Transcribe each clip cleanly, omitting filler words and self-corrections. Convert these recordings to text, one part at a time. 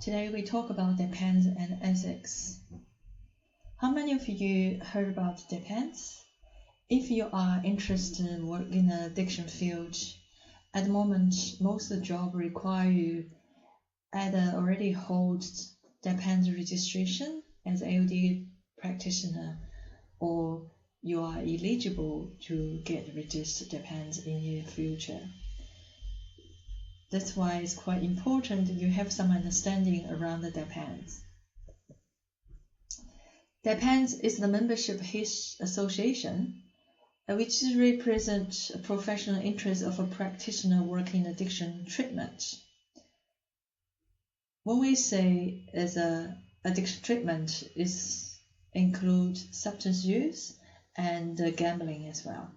Today we talk about DAPAANZ and ethics. How many of you heard about DAPAANZ? If you are interested in work in the addiction field, at the moment most of the jobs require you either already hold DAPAANZ registration as AOD practitioner or you are eligible to get registered DAPAANZ in the future. That's why it's quite important that you have some understanding around the DAPAANZ. DAPAANZ is the membership association which represents a professional interest of a practitioner working in addiction treatment. When we say as a addiction treatment, it includes substance use and gambling as well.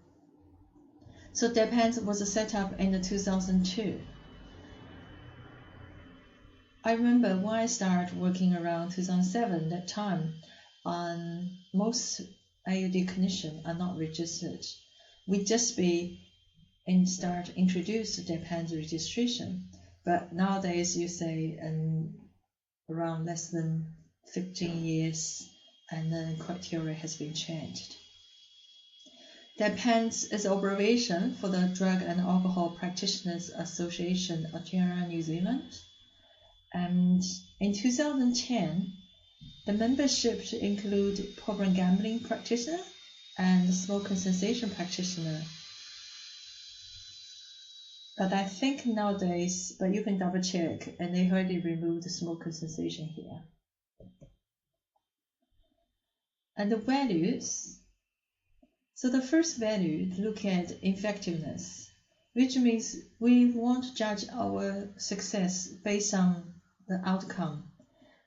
So DAPAANZ was set up in 2002. I remember when I started working around 2007, that time, most AOD clinicians are not registered. We just introduced DAPAANZ registration, but nowadays you say around less than 15 years, and the criteria has been changed. DAPAANZ is an abbreviation for the Drug and Alcohol Practitioners Association of Australia, New Zealand. And in 2010, the membership include problem gambling practitioner and smoking cessation practitioner. But I think nowadays, but you can double check, and they already removed the smoking cessation here. And the values. So the first value, look at effectiveness, which means we won't judge our success based on the outcome.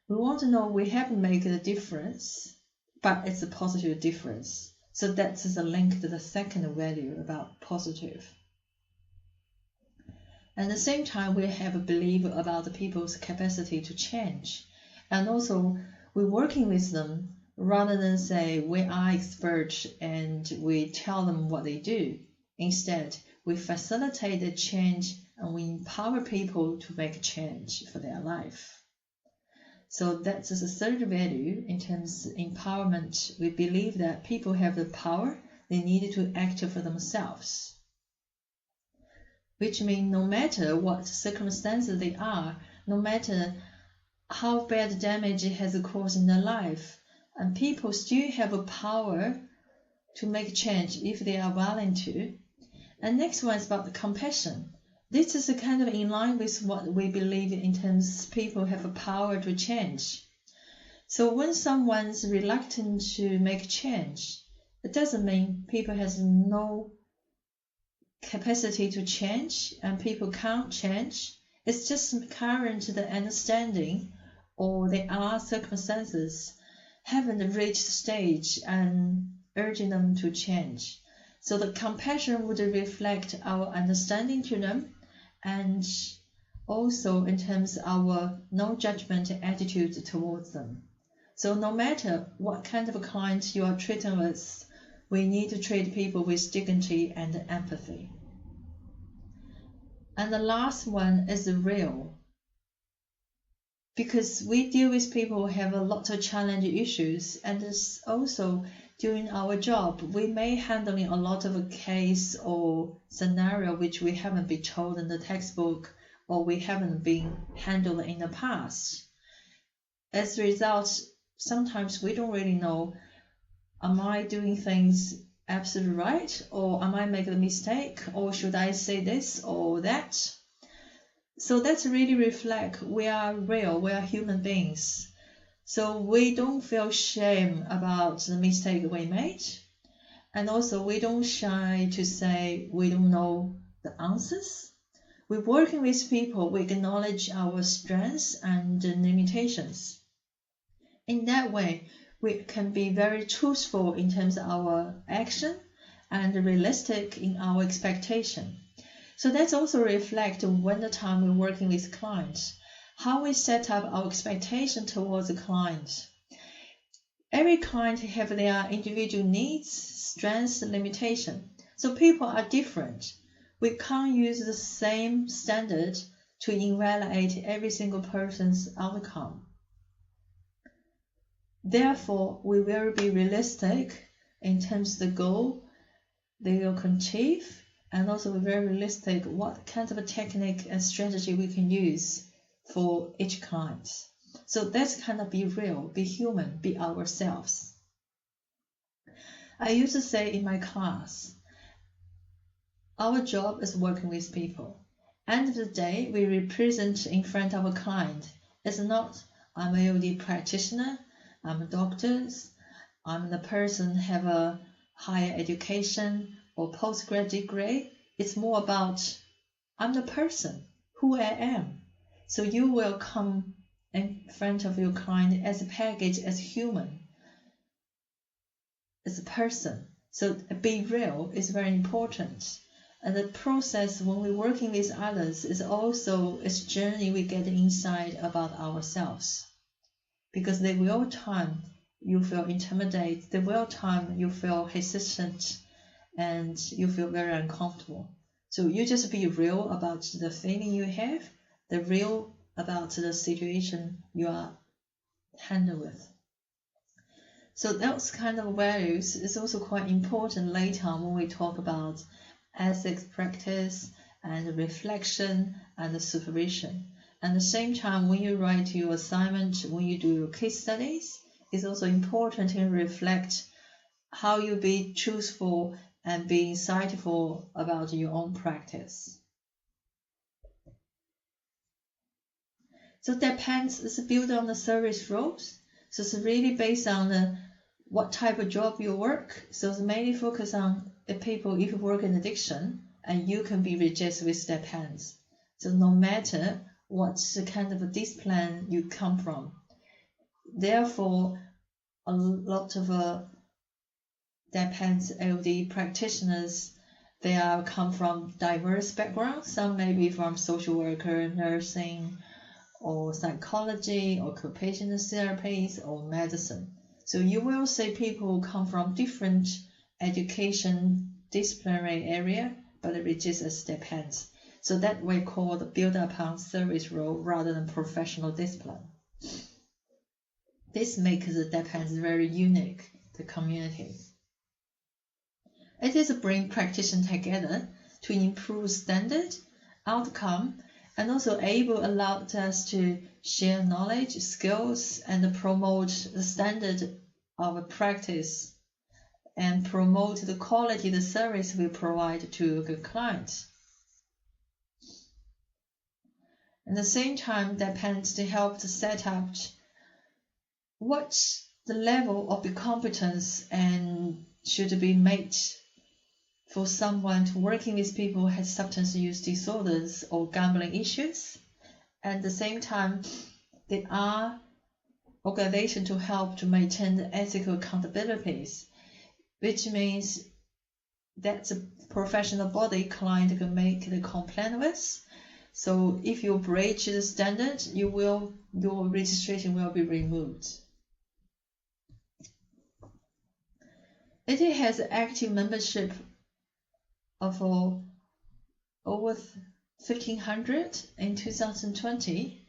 We want to know we haven't made a difference, but it's a positive difference. So that's a link to the second value about positive. At the same time, we have a belief about the people's capacity to change. And also, we're working with them rather than say we are experts and we tell them what they do. Instead, we facilitate the change and we empower people to make a change for their life. So that's the third value in terms of empowerment. We believe that people have the power they need to act for themselves, which means no matter what circumstances they are, no matter how bad damage it has caused in their life, and people still have a power to make change if they are willing to. And next one is about the compassion. This is kind of in line with what we believe in terms of people have a power to change. So when someone's reluctant to make change, it doesn't mean people has no capacity to change and people can't change. It's just current the understanding or there are circumstances haven't reached stage and urging them to change. So the compassion would reflect our understanding to them and also in terms of our no-judgment attitude towards them. So no matter what kind of a client you are treating with, we need to treat people with dignity and empathy. And the last one is real. Because we deal with people who have a lot of challenging issues, and it's also during our job, we may handling a lot of a case or scenario which we haven't been told in the textbook or we haven't been handled in the past. As a result, sometimes we don't really know, am I doing things absolutely right, or am I making a mistake, or should I say this or that? So that's really reflect we are real, we are human beings. So we don't feel shame about the mistake we made. And also we don't shy to say we don't know the answers. We're working with people, we acknowledge our strengths and limitations. In that way, we can be very truthful in terms of our action and realistic in our expectation. So that's also reflect when the time we're working with clients, how we set up our expectation towards the client. Every client have their individual needs, strengths, and limitation. So people are different. We can't use the same standard to evaluate every single person's outcome. Therefore, we will be realistic in terms of the goal they will achieve, and also very realistic what kind of a technique and strategy we can use for each client. So that's kind of be real, be human, be ourselves. I used to say in my class, our job is working with people. End of the day, we represent in front of a client. It's not, I'm an AOD practitioner, I'm a doctor, I'm the person have a higher education or postgrad degree. It's more about, I'm the person, who I am. So you will come in front of your client as a package, as human, as a person. So be real is very important. And the process when we're working with others is also a journey we get insight about ourselves. Because there will time you feel intimidated, there will time you feel hesitant, and you feel very uncomfortable. So you just be real about the feeling you have, the real about the situation you are handled with. So those kind of values is also quite important later on when we talk about ethics practice and reflection and supervision. At the same time, when you write your assignment, when you do your case studies, it's also important to reflect how you be truthful and be insightful about your own practice. So DAPAANZ is built on the service roles. So it's really based on what type of job you work. So it's mainly focused on the people if you work in addiction, and you can be registered with DAPAANZ. So no matter what kind of a discipline you come from. Therefore, a lot of DAPAANZ AOD practitioners, they are come from diverse backgrounds. Some may be from social worker, nursing, or psychology, or occupational therapies, or medicine. So you will see people who come from different education disciplinary area, but they register as DAPAANZ. So that we call the build upon service role rather than professional discipline. This makes the DAPAANZ very unique to the community. It is bring practitioners together to improve standard, outcome, and also allowed us to share knowledge, skills, and promote the standard of a practice and promote the quality of the service we provide to the clients. At the same time, DAPAANZ to help to set up what's the level of the competence and should be made for someone to working with people who have substance use disorders or gambling issues. At the same time, there are organizations to help to maintain the ethical accountabilities, which means that's a professional body client can make the complaint with. So if you breach the standard, your registration will be removed. It has active membership of over 1,500 in 2020,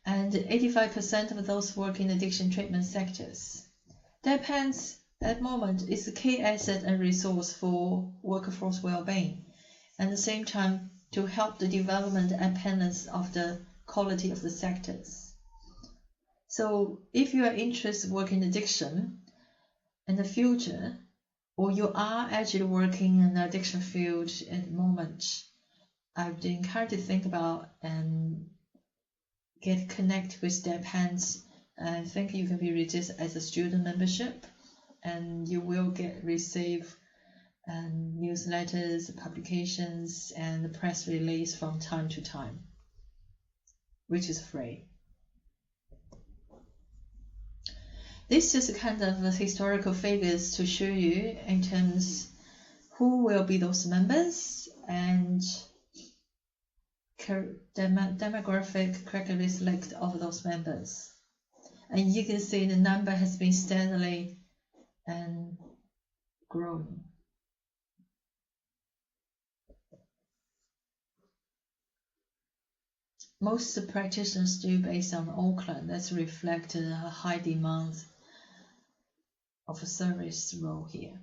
and 85% of those work in addiction treatment sectors. DAPAANZ at the moment is a key asset and resource for workforce well-being, and at the same time to help the development and balance of the quality of the sectors. So if you are interested in working in addiction in the future, or you are actually working in the addiction field at the moment, I would encourage you to think about and get connected with DAPAANZ. I think you can be registered as a student membership, and you will receive newsletters, publications, and the press release from time to time, which is free. This is kind of historical figures to show you in terms who will be those members and demographic characteristics of those members. And you can see the number has been steadily growing. most practitioners do based on Auckland. That's reflected a high demand of a service role here.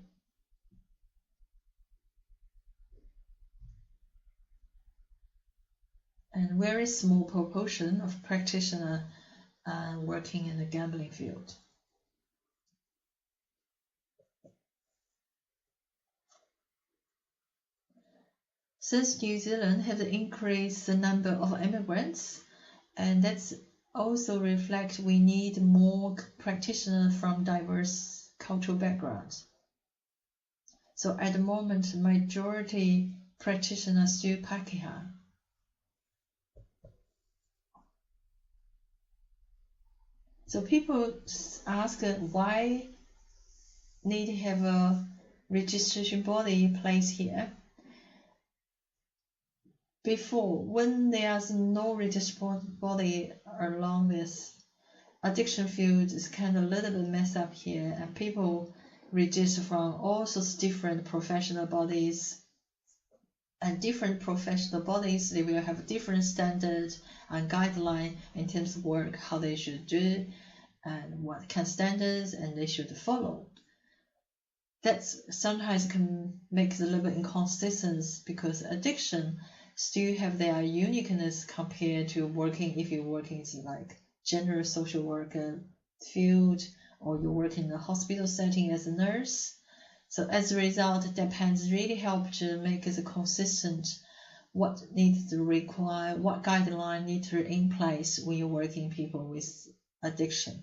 And very small proportion of practitioners working in the gambling field. Since New Zealand has increased the number of immigrants, and that's also reflect we need more practitioners from diverse cultural backgrounds. So at the moment, majority practitioners are still Pakeha. So people ask why need to have a registration body placed here. Before, when there's no registration body along this addiction field, is kind of a little bit messed up here, and people register from all sorts of different professional bodies. And different professional bodies, they will have different standards and guidelines in terms of work, how they should do, and what kind of standards and they should follow. That sometimes can make it a little bit inconsistent because addiction still have their uniqueness compared to working if you're working in like general social worker field or you work in a hospital setting as a nurse. So as a result, DAPAANZ really help to make it consistent what needs to require, what guideline need to be in place when you're working people with addiction.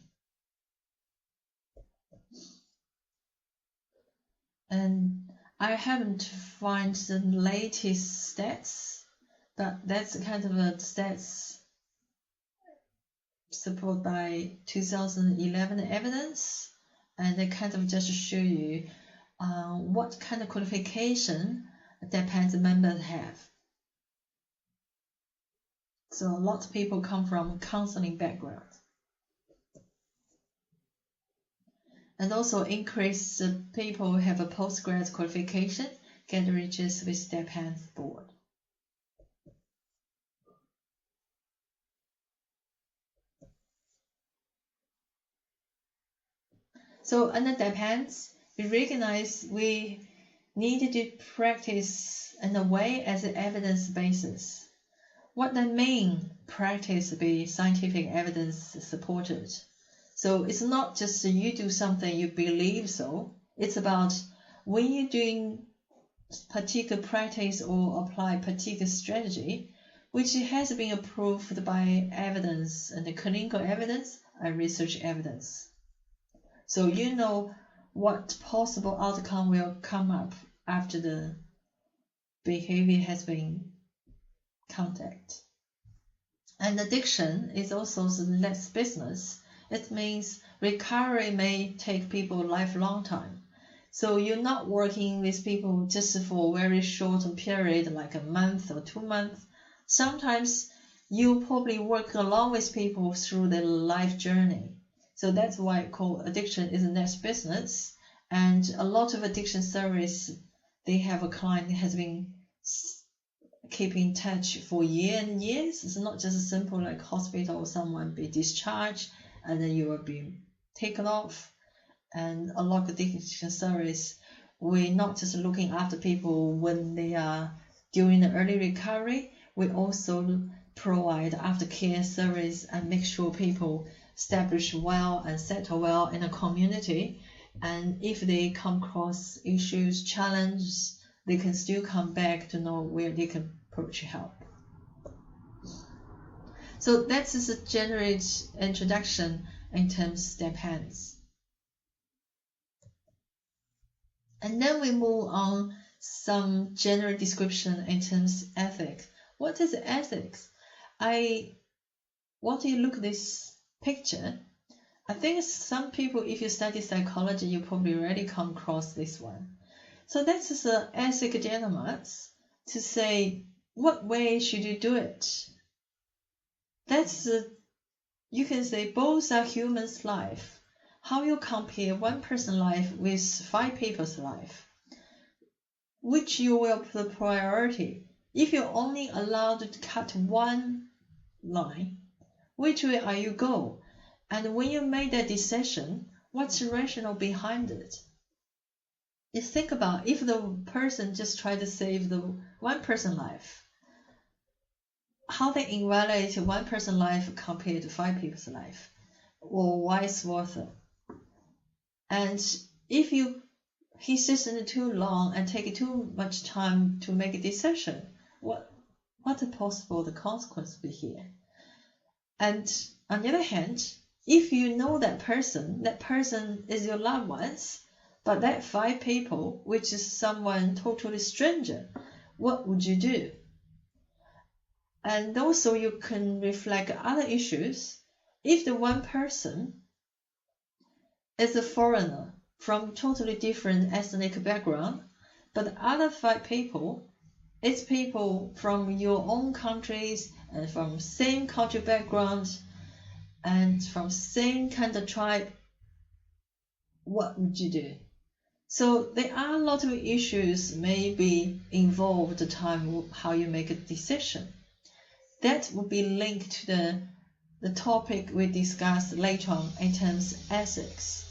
And I haven't found the latest stats, but that's kind of a stats supported by 2011 evidence, and they kind of just show you what kind of qualification DAPAANZ members have. So a lot of people come from counseling background. And also increase the people who have a postgrad qualification get registered with DAPAANZ board. So under DAPAANZ, we recognize we need to practice in a way as an evidence basis. What that mean? Practice be scientific evidence supported. So it's not just you do something you believe so. It's about when you're doing particular practice or apply particular strategy, which has been approved by evidence and the clinical evidence and research evidence. So you know what possible outcome will come up after the behavior has been contacted. And addiction is also less business. It means recovery may take people a lifelong time. So you're not working with people just for a very short period, like a month or 2 months. Sometimes you probably work along with people through their life journey. So that's why I call addiction is a next business. And a lot of addiction service, they have a client that has been keeping in touch for years and years. It's not just a simple like hospital or someone be discharged and then you will be taken off. And a lot of addiction service, we're not just looking after people when they are during the early recovery, we also provide aftercare service and make sure people establish well and settle well in a community. And if they come across issues, challenges, they can still come back to know where they can approach help. So that's just a general introduction in terms of DAPAANZ. And then we move on some general description in terms of ethics. What is ethics? I want to look at this picture. I think some people, if you study psychology, you probably already come across this one. So that's just an ethic dilemma to say, what way should you do it? That's, you can say both are humans' life. How you compare one person's life with 5 people's life, which you will put priority. If you're only allowed to cut one line. Which way are you go? And when you make that decision, what's the rationale behind it? You think about if the person just tried to save the one person's life, how they invalidate one person's life compared to 5 people's life, or vice versa. And if you persist too long and take too much time to make a decision, what the possible the consequence be here? And on the other hand, if you know that person is your loved ones, but that 5 people, which is someone totally stranger, what would you do? And also you can reflect other issues. If the one person is a foreigner from totally different ethnic background, but the other 5 people, it's people from your own countries and from same cultural background and from same kind of tribe, what would you do? So there are a lot of issues maybe involved the time how you make a decision. That will be linked to the topic we discussed later on in terms of ethics.